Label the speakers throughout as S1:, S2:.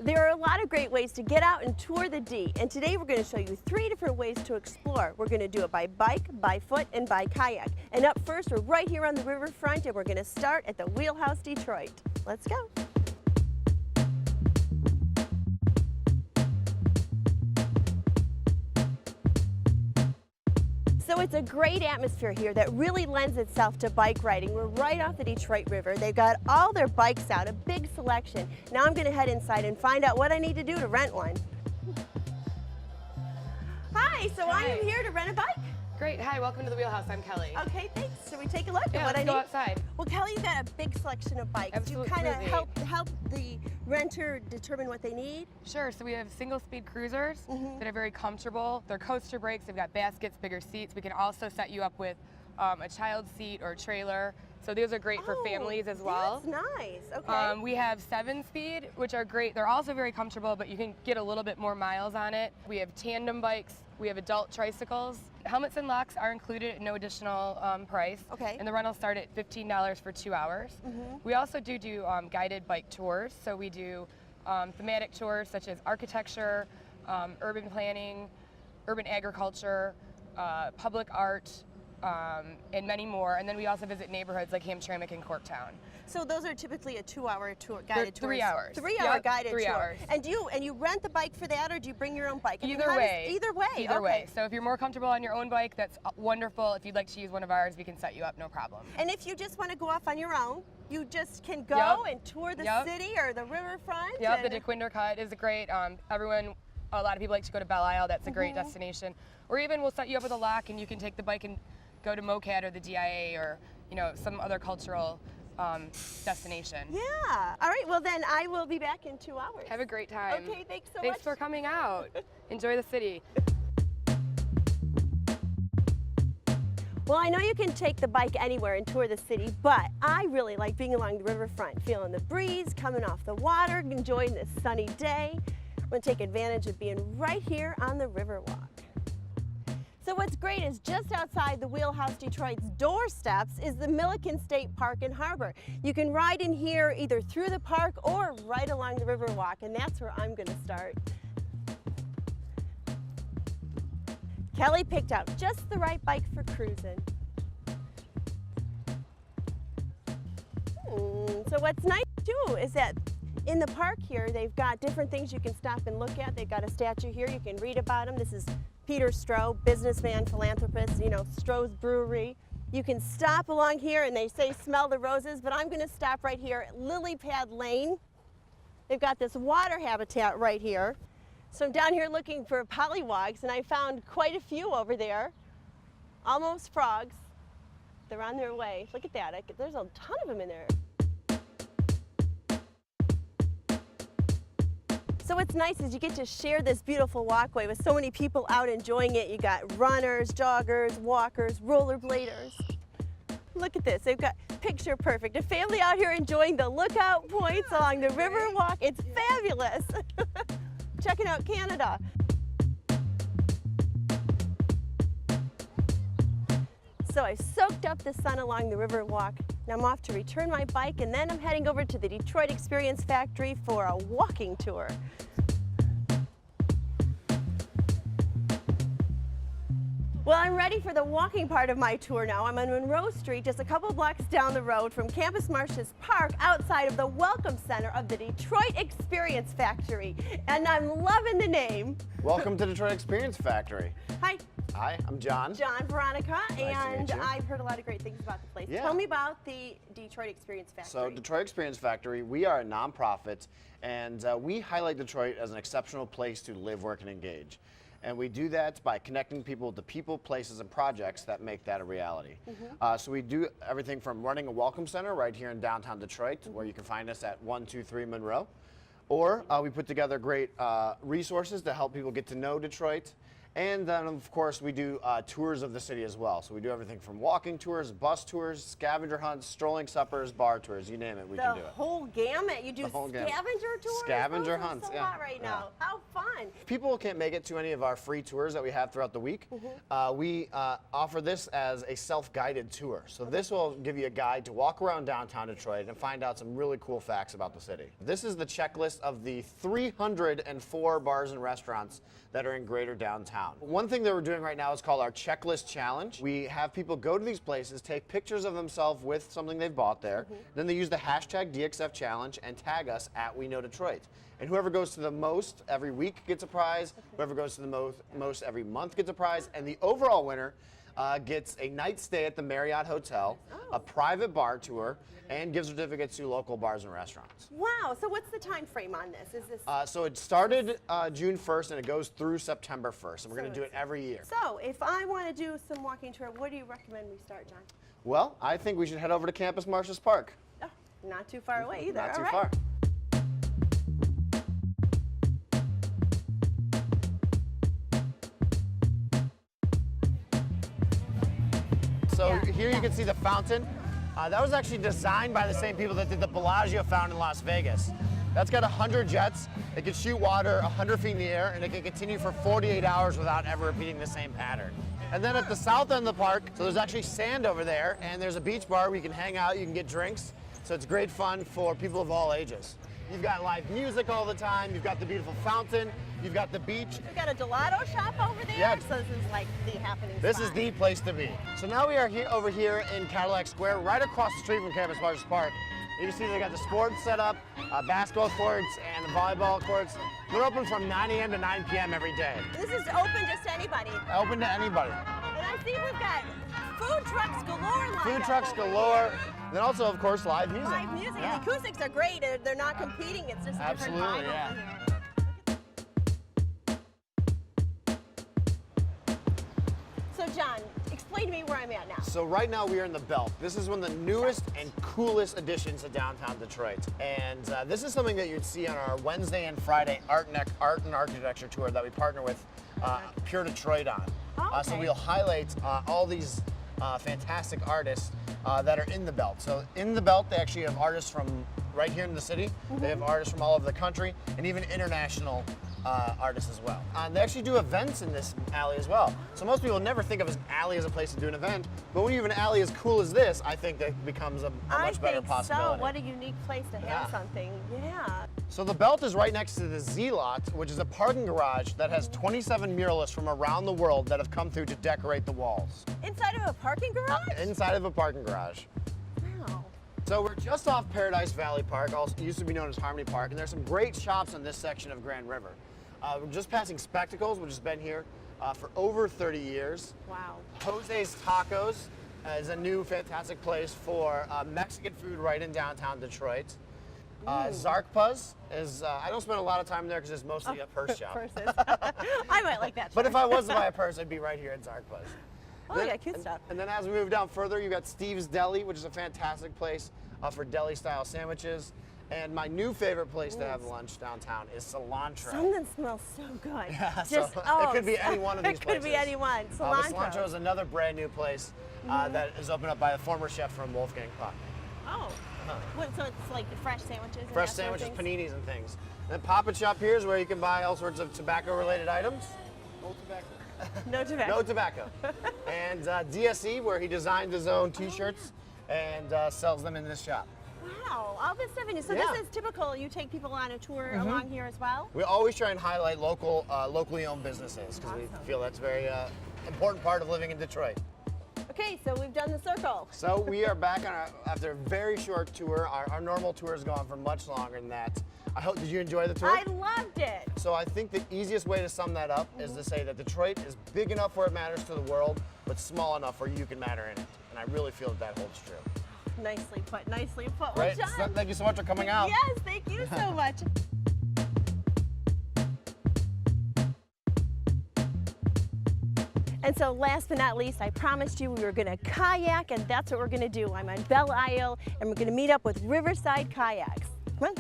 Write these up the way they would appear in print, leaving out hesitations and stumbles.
S1: There are a lot of great ways to get out and tour the D, and today we're going to show you 3 different ways to explore. We're going to do it by bike, by foot, and by kayak. And up first, we're right here on the riverfront, and we're going to start at the Wheelhouse Detroit. Let's go. So it's a great atmosphere here that really lends itself to bike riding. We're right off the Detroit River. They've got all their bikes out, a big selection. Now I'm going to head inside and find out what I need to do to rent one. Hi, so I am here to rent a bike.
S2: Great. Hi, welcome to the Wheelhouse. I'm Kelly.
S1: Okay, thanks. Should we take a look at
S2: Yeah,
S1: what I
S2: let's
S1: need?
S2: go outside.
S1: Well, Kelly's got a big selection of bikes.
S2: Absolutely.
S1: You kind of help the renter determine what they need?
S2: Sure. So we have single-speed cruisers that are very comfortable. They're coaster brakes. They've got baskets, bigger seats. We can also set you up with a child seat or trailer. So these are great for families as well.
S1: That's nice. Okay.
S2: We have 7-speed, which are great. They're also very comfortable, but you can get a little bit more miles on it. We have tandem bikes. We have adult tricycles. Helmets and locks are included at no additional price.
S1: Okay.
S2: And the rentals start at $15 for 2 hours. We also do guided bike tours. So we do thematic tours such as architecture, urban planning, urban agriculture, public art, and many more. And then we also visit neighborhoods like Hamtramck and Corktown.
S1: So those are typically a 2-hour tour, guided tour.
S2: 3 hours.
S1: 3-hour guided
S2: 3
S1: tour.
S2: hours.
S1: And you rent the bike for that, or do you bring your own bike?
S2: Either way.
S1: Either way.
S2: Either way. So if you're more comfortable on your own bike, that's wonderful. If you'd like to use one of ours, we can set you up, no problem.
S1: And if you just want to go off on your own, you just can go and tour the city or the riverfront.
S2: Yep, the DeQuinder Cut is great. A lot of people like to go to Belle Isle. That's a great destination. Or even we'll set you up with a lock, and you can take the bike and go to MoCat or the DIA or some other cultural destination.
S1: Yeah. All right. Well, then I will be back in 2 hours.
S2: Have a great time.
S1: Okay. Thanks so much.
S2: Thanks for coming out. Enjoy the city.
S1: Well, I know you can take the bike anywhere and tour the city, but I really like being along the riverfront, feeling the breeze, coming off the water, enjoying this sunny day. I'm going to take advantage of being right here on the Riverwalk. So what's great is just outside the Wheelhouse Detroit's doorsteps is the Milliken State Park and Harbor. You can ride in here either through the park or right along the Riverwalk, and that's where I'm going to start. Kelly picked out just the right bike for cruising. So what's nice too is that in the park here, they've got different things you can stop and look at. They've got a statue here. You can read about him. This is Peter Stroh, businessman, philanthropist, Stroh's Brewery. You can stop along here, and they say smell the roses, but I'm going to stop right here at Lily Pad Lane. They've got this water habitat right here. So I'm down here looking for pollywogs, and I found quite a few over there. Almost frogs. They're on their way. Look at that. There's a ton of them in there. So what's nice is you get to share this beautiful walkway with so many people out enjoying it. You got runners, joggers, walkers, rollerbladers. Look at this. They've got picture perfect. A family out here enjoying the lookout points along the Riverwalk. It's fabulous. Checking out Canada. So I soaked up the sun along the Riverwalk. Now I'm off to return my bike, and then I'm heading over to the Detroit Experience Factory for a walking tour. Well, I'm ready for the walking part of my tour now. I'm on Monroe Street, just a couple blocks down the road from Campus Martius Park, outside of the Welcome Center of the Detroit Experience Factory. And I'm loving the name.
S3: Welcome to Detroit Experience Factory.
S1: Hi.
S3: Hi, I'm John.
S1: John, Veronica,
S3: Nice to
S1: and
S3: meet you.
S1: I've heard a lot of great things about the place.
S3: Yeah.
S1: Tell me about the Detroit Experience Factory.
S3: So Detroit Experience Factory, we are a nonprofit, and we highlight Detroit as an exceptional place to live, work, and engage. And we do that by connecting people to people, places, and projects that make that a reality. So we do everything from running a welcome center right here in downtown Detroit, where you can find us at 123 Monroe. Or we put together great resources to help people get to know Detroit. And then, of course, we do tours of the city as well. So we do everything from walking tours, bus tours, scavenger hunts, strolling suppers, bar tours, you name it, we can do it.
S1: The whole gamut. You do scavenger tours?
S3: Scavenger hunts,
S1: yeah. Right now. How fun.
S3: People can't make it to any of our free tours that we have throughout the week. We offer this as a self-guided tour. So this will give you a guide to walk around downtown Detroit and find out some really cool facts about the city. This is the checklist of the 304 bars and restaurants that are in greater downtown. One thing that we're doing right now is called our checklist challenge. We have people go to these places, take pictures of themselves with something they've bought there, then they use the hashtag DXF challenge and tag us at We Know Detroit. And whoever goes to the most every week gets a prize, whoever goes to the most every month gets a prize, and the overall winner gets a night stay at the Marriott Hotel, a private bar tour, and gift certificates to local bars and restaurants.
S1: Wow, so what's the time frame on this? Is this?
S3: So it started June 1st and it goes through September 1st, and we're going to do it every year.
S1: So if I want to do some walking tour, where do you recommend we start, John?
S3: Well, I think we should head over to Campus Martius Park.
S1: Oh, not too far away either.
S3: Not too
S1: All right.
S3: far. So here you can see the fountain. That was actually designed by the same people that did the Bellagio fountain in Las Vegas. That's got 100 jets. It can shoot water 100 feet in the air, and it can continue for 48 hours without ever repeating the same pattern. And then at the south end of the park, so there's actually sand over there, and there's a beach bar where you can hang out, you can get drinks. So it's great fun for people of all ages. You've got live music all the time, you've got the beautiful fountain, you've got the beach.
S1: We've got a gelato shop over there,
S3: Yeah.
S1: so this is like the happening
S3: This
S1: spot.
S3: is the place to be. So now we are over here in Cadillac Square, right across the street from Campus Martius Park. You can see they got the sports set up, basketball courts and the volleyball courts. They're open from 9 a.m. to 9 p.m. every day.
S1: This is open just to anybody.
S3: Open to anybody.
S1: And I see we've got food trucks galore lined
S3: Food
S1: up
S3: trucks
S1: over
S3: galore.
S1: here.
S3: Then also, of course, live music.
S1: Live music.
S3: Yeah.
S1: The acoustics are great. They're not competing. It's just a different
S3: Absolutely,
S1: vibe
S3: yeah.
S1: over here. So John, explain to me where I'm at now.
S3: So right now we are in the Belt. This is one of the newest and coolest additions to downtown Detroit. And this is something that you'd see on our Wednesday and Friday art and architecture tour that we partner with Pure Detroit on.
S1: Oh,
S3: So
S1: okay.
S3: we'll highlight all these fantastic artists that are in the Belt. So in the Belt, they actually have artists from right here in the city. They have artists from all over the country and even international artists as well. They actually do events in this alley as well. So most people never think of an alley as a place to do an event, but when you have an alley as cool as this, I think that becomes a much better possibility.
S1: So. What a unique place to have
S3: Yeah.
S1: something. Yeah.
S3: So the Belt is right next to the Z-Lot, which is a parking garage that has 27 muralists from around the world that have come through to decorate the walls.
S1: Inside of a parking garage?
S3: Inside of a parking garage.
S1: Wow.
S3: So we're just off Paradise Valley Park, also used to be known as Harmony Park, and there's some great shops on this section of Grand River. We're just passing Spectacles, which has been here for over 30 years.
S1: Wow.
S3: Jose's Tacos is a new fantastic place for Mexican food right in downtown Detroit. Zarkpa's is, I don't spend a lot of time there because it's mostly a purse shop.
S1: Purses. I might like that.
S3: But if I was to buy a purse, I'd be right here at Zarkpa's.
S1: Oh, yeah, cute stuff.
S3: And then as we move down further, you've got Steve's Deli, which is a fantastic place for deli-style sandwiches. And my new favorite place to have lunch downtown is Cilantro.
S1: Something smells so good.
S3: Yeah,
S1: Just,
S3: so
S1: oh,
S3: it could be any one of these
S1: It
S3: places.
S1: could be any one.
S3: But
S1: Cilantro.
S3: Cilantro is another brand new place that is opened up by the former chef from Wolfgang Puck.
S1: Oh. What, so it's like the fresh sandwiches? And
S3: Fresh
S1: that sort of
S3: sandwiches,
S1: things?
S3: paninis, and things. And then Pop-It Shop here is where you can buy all sorts of tobacco-related items.
S1: No tobacco.
S3: No tobacco. And DSE, where he designed his own T-shirts and sells them in this shop.
S1: Wow, all this stuff in you. So
S3: Yeah.
S1: this is typical. You take people on a tour along here as well?
S3: We always try and highlight locally owned businesses because we feel that's a very important part of living in Detroit.
S1: Okay, so we've done the circle.
S3: So we are back on after a very short tour. Our normal tour has gone for much longer than that. Did you enjoy the tour?
S1: I loved it.
S3: So I think the easiest way to sum that up is to say that Detroit is big enough where it matters to the world, but small enough where you can matter in it. And I really feel that holds true.
S1: Nicely put, nicely put.
S3: Right?
S1: Well, John.
S3: Thank you so much for coming out.
S1: Yes, thank you so much. And so last but not least, I promised you we were going to kayak, and that's what we're going to do. I'm on Belle Isle, and we're going to meet up with Riverside Kayaks. Come on.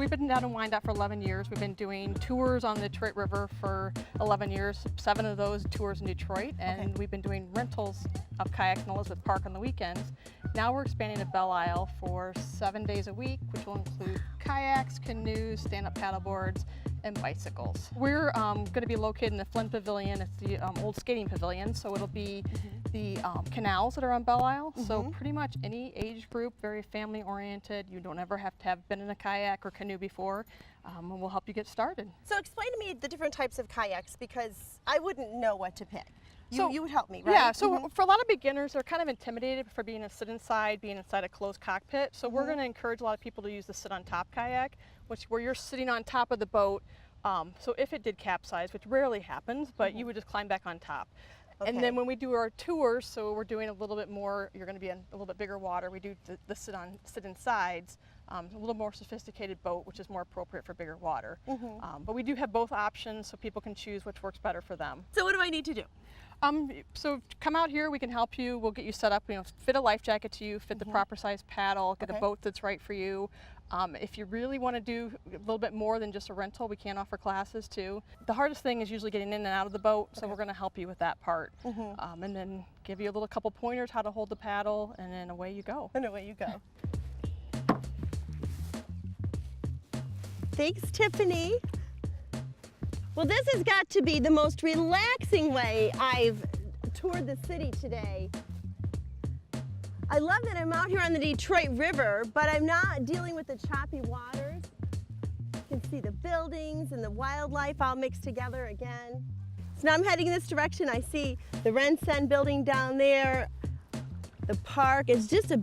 S4: we've been down in Wyandotte for 11 years. We've been doing tours on the Detroit River for 11 years, 7 of those tours in Detroit, and we've been doing rentals of kayaks in Elizabeth Park on the weekends. Now we're expanding to Belle Isle for 7 days a week, which will include kayaks, canoes, stand-up paddleboards, and bicycles. We're going to be located in the Flint Pavilion. It's the old skating pavilion, so it'll be the canals that are on Belle Isle. So pretty much any age group, very family-oriented. You don't ever have to have been in a kayak or canoe before, and we'll help you get started.
S1: So explain to me the different types of kayaks, because I wouldn't know what to pick.
S4: So
S1: you would help me, right?
S4: Yeah, so for a lot of beginners, they're kind of intimidated for being being inside a closed cockpit. So we're going to encourage a lot of people to use the sit on top kayak, where you're sitting on top of the boat. So if it did capsize, which rarely happens, but you would just climb back on top. And then when we do our tours, so we're doing a little bit more, you're going to be in a little bit bigger water. We do the sit in sides, a little more sophisticated boat, which is more appropriate for bigger water. But we do have both options, so people can choose which works better for them.
S1: So what do I need to do?
S4: So come out here, we can help you. We'll get you set up, fit a life jacket to you, fit the proper size paddle, get a boat that's right for you. If you really want to do a little bit more than just a rental, we can offer classes too. The hardest thing is usually getting in and out of the boat, so we're going to help you with that part. And then give you a couple pointers how to hold the paddle, and then away you go.
S1: And away you go. Thanks, Tiffany. Well, this has got to be the most relaxing way I've toured the city today. I love that I'm out here on the Detroit River, but I'm not dealing with the choppy waters. You can see the buildings and the wildlife all mixed together again. So now I'm heading in this direction. I see the Rensen building down there. The park is just a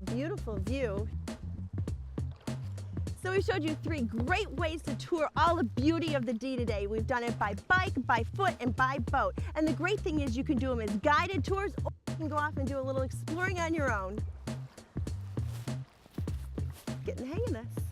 S1: beautiful view. So we showed you 3 great ways to tour all the beauty of the D today. We've done it by bike, by foot, and by boat. And the great thing is you can do them as guided tours, or you can go off and do a little exploring on your own. Getting the hang of this.